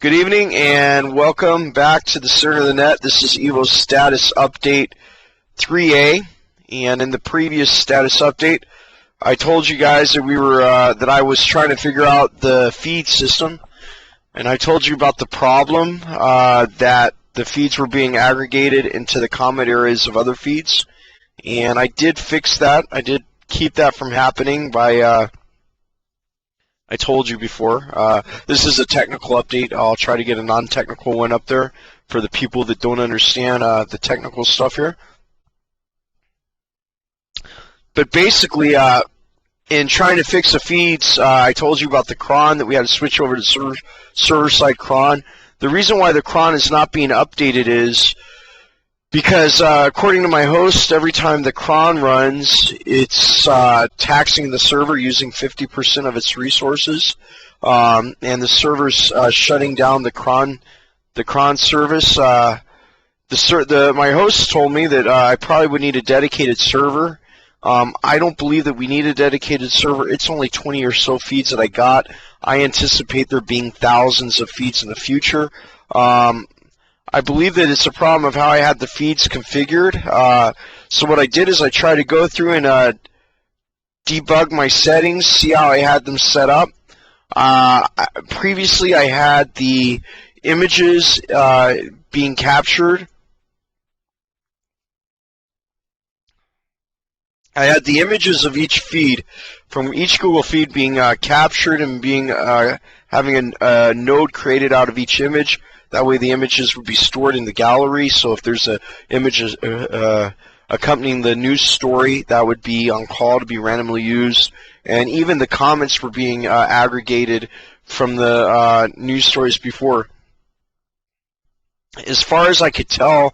Good evening and welcome back to the Center of the Net. This is Evostatus update 3A, and in the previous status update, I told you guys that that I was trying to figure out the feed system, and I told you about the problem that the feeds were being aggregated into the common areas of other feeds, and I did fix that. I did keep that from happening by I told you before. This is a technical update. I'll try to get a non-technical one up there for the people that don't understand the technical stuff here. But basically, in trying to fix the feeds, I told you about the cron, that we had to switch over to server-side cron. The reason why the cron is not being updated is because, according to my host, every time the cron runs, it's taxing the server using 50% of its resources, and the server's shutting down the cron service. My host told me that I probably would need a dedicated server. I don't believe that we need a dedicated server. It's only 20 or so feeds that I got. I anticipate there being thousands of feeds in the future. I believe that it's a problem of how I had the feeds configured. So what I did is I tried to go through and debug my settings, see how I had them set up. Previously, I had the images being captured. I had the images of each feed from each Google feed being captured and being having a node created out of each image. That way the images would be stored in the gallery, so if there's an image accompanying the news story, that would be on call to be randomly used. And even the comments were being aggregated from the news stories before. As far as I could tell,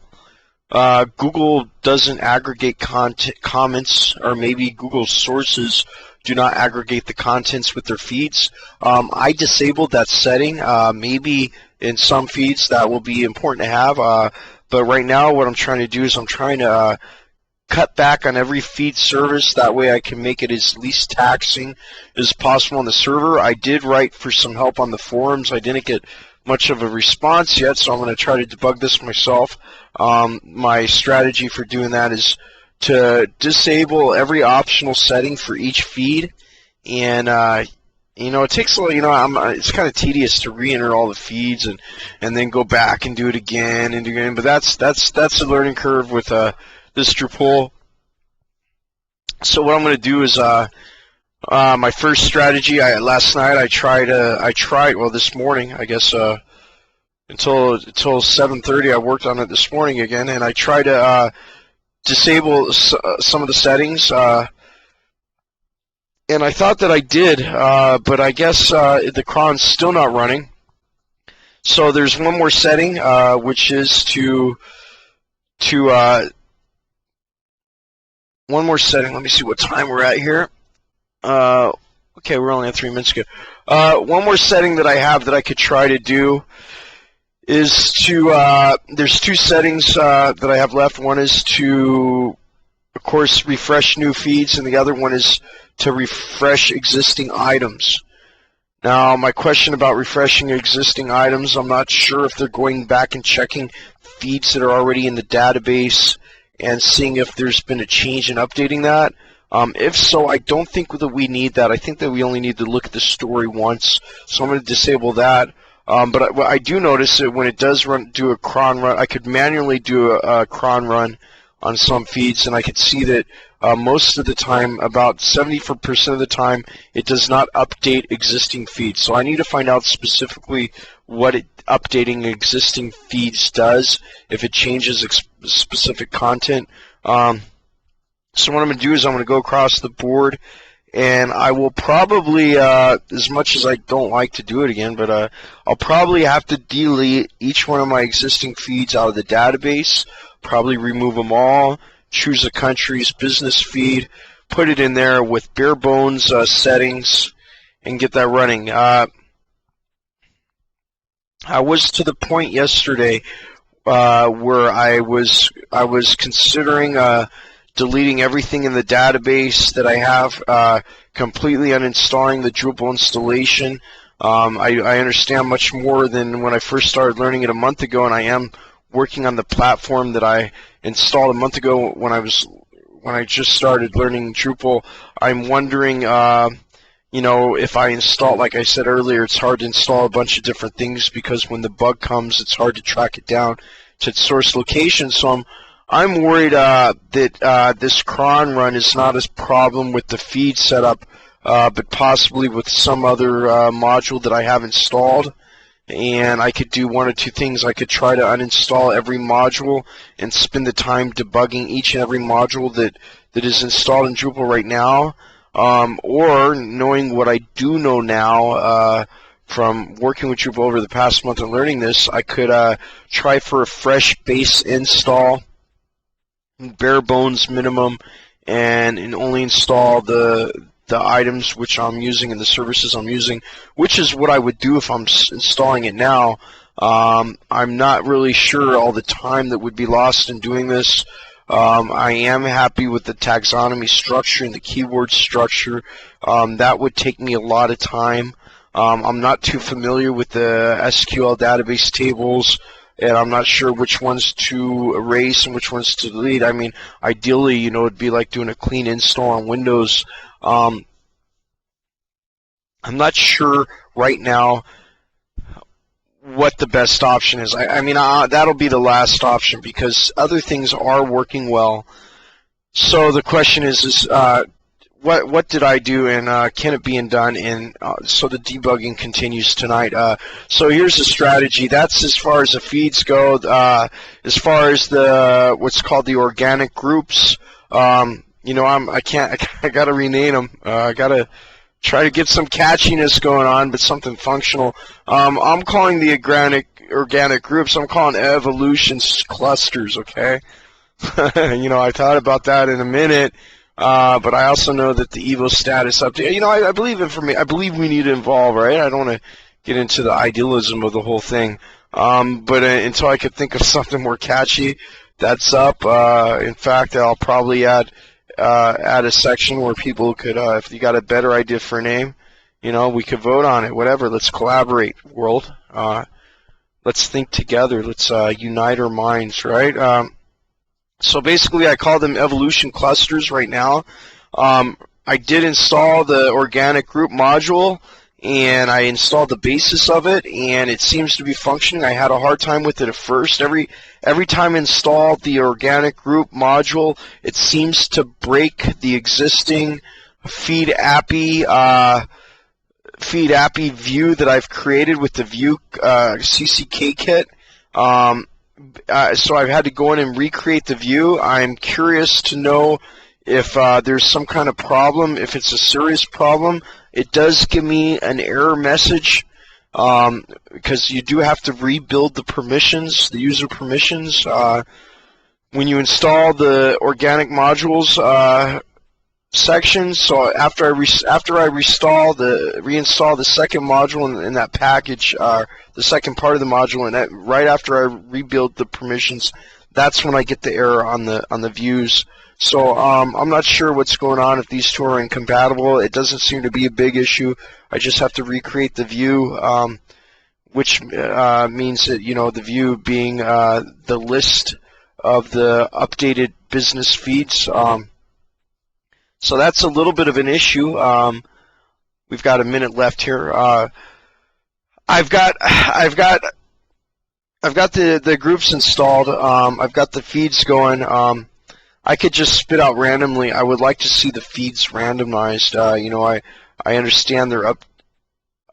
Google doesn't aggregate comments, or maybe Google sources do not aggregate the contents with their feeds. I disabled that setting. Maybe in some feeds that will be important to have, but right now what I'm trying to do is I'm trying to cut back on every feed service. That way I can make it as least taxing as possible on the server. I did write for some help on the forums. I didn't get much of a response yet, so I'm going to try to debug this myself. My strategy for doing that is to disable every optional setting for each feed, and it takes a little, it's kind of tedious to re-enter all the feeds and then go back and do it again and again. But that's a learning curve with this Drupal. So what I'm going to do is my first strategy. Last night I tried. Well, this morning, I guess, until 7:30, I worked on it this morning again, and I tried to disable some of the settings. And I thought that I did, but I guess the cron's still not running. So there's one more setting, which is one more setting. Let me see what time we're at here. Okay, we're only at 3 minutes ago. One more setting that I have that I could try to do is there's two settings that I have left. One is to, of course, refresh new feeds, and the other one is to refresh existing items. Now, my question about refreshing existing items, I'm not sure if they're going back and checking feeds that are already in the database and seeing if there's been a change in updating that. If so, I don't think that we need that. I think that we only need to look at the story once, so I'm going to disable that. But I do notice that when it does do a cron run, I could manually do a cron run on some feeds, and I could see that most of the time, about 70% of the time, it does not update existing feeds. So I need to find out specifically what updating existing feeds does, if it changes specific content. So what I'm going to do is I'm going to go across the board, and I will probably, as much as I don't like to do it again, but I'll probably have to delete each one of my existing feeds out of the database, probably remove them all, choose a country's business feed, put it in there with bare bones settings, and get that running. I was to the point yesterday where I was considering deleting everything in the database that I have, completely uninstalling the Drupal installation, I understand much more than when I first started learning it a month ago, and I am working on the platform that I installed a month ago when I just started learning Drupal. I'm wondering, you know, if I install, like I said earlier, it's hard to install a bunch of different things because when the bug comes, it's hard to track it down to its source location. So I'm worried that this cron run is not a problem with the feed setup, but possibly with some other module that I have installed. And I could do one or two things. I could try to uninstall every module and spend the time debugging each and every module that is installed in Drupal right now. Or knowing what I do know now from working with Drupal over the past month and learning this, I could try for a fresh base install, bare bones minimum, and only install the items which I'm using and the services I'm using, which is what I would do if I'm installing it now. I'm not really sure all the time that would be lost in doing this. I am happy with the taxonomy structure and the keyword structure. That would take me a lot of time. I'm not too familiar with the SQL database tables, and I'm not sure which ones to erase and which ones to delete. I mean, ideally, you know, it'd be like doing a clean install on Windows. I'm not sure right now what the best option is. I mean, that'll be the last option because other things are working well. So the question is what did I do, and can it be done? And so the debugging continues tonight. So here's the strategy. That's as far as the feeds go. As far as the what's called the organic groups, you know, I gotta rename them. I gotta try to get some catchiness going on, but something functional. I'm calling the organic groups, I'm calling evolution clusters, okay? You know, I thought about that in a minute, but I also know that the Evostatus update, you know, I believe I believe we need to evolve, right? I don't want to get into the idealism of the whole thing, but until I could think of something more catchy, that's up. In fact, I'll probably add a section where people could, if you got a better idea for a name, you know, we could vote on it, whatever. Let's collaborate, world. Let's think together. Let's unite our minds, right? So basically, I call them evolution clusters right now. I did install the organic group module, and I installed the basis of it, and it seems to be functioning. I had a hard time with it at first. Every time I installed the organic group module, it seems to break the existing feed appy view that I've created with the view CCK kit. So I've had to go in and recreate the view. I'm curious to know if there's some kind of problem, if it's a serious problem. It does give me an error message because you do have to rebuild the permissions, the user permissions. When you install the organic modules section, so after I reinstall the second module in that package, the second part of the module, and right after I rebuild the permissions, that's when I get the error on the views. So I'm not sure what's going on if these two are incompatible. It doesn't seem to be a big issue. I just have to recreate the view, which means that, you know, the view being the list of the updated business feeds. So that's a little bit of an issue. We've got a minute left here. I've got the groups installed. I've got the feeds going. I could just spit out randomly. I would like to see the feeds randomized. You know, I understand they're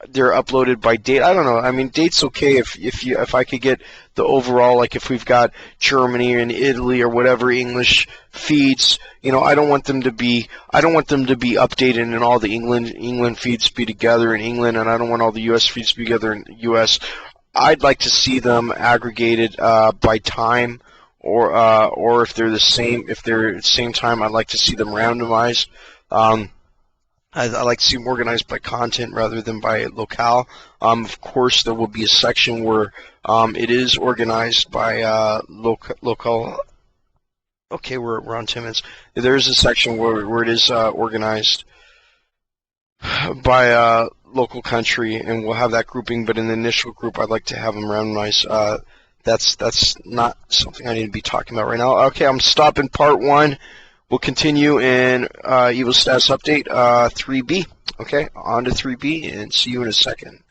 uploaded by date. I don't know. I mean, date's okay if I could get the overall, like if we've got Germany and Italy or whatever English feeds. You know, I don't want them to be updated and all the England feeds be together in England, and I don't want all the U.S. feeds to be together in the U.S. I'd like to see them aggregated by time. Or if they're the same, at the same time, I'd like to see them randomized. I like to see them organized by content rather than by locale. Of course, there will be a section where it is organized by local. Okay, we're on 10 minutes. There is a section where it is organized by local country, and we'll have that grouping. But in the initial group, I'd like to have them randomized. That's not something I need to be talking about right now. Okay, I'm stopping part 1. We'll continue in Evostatus update 3B. Okay, on to 3B, and see you in a second.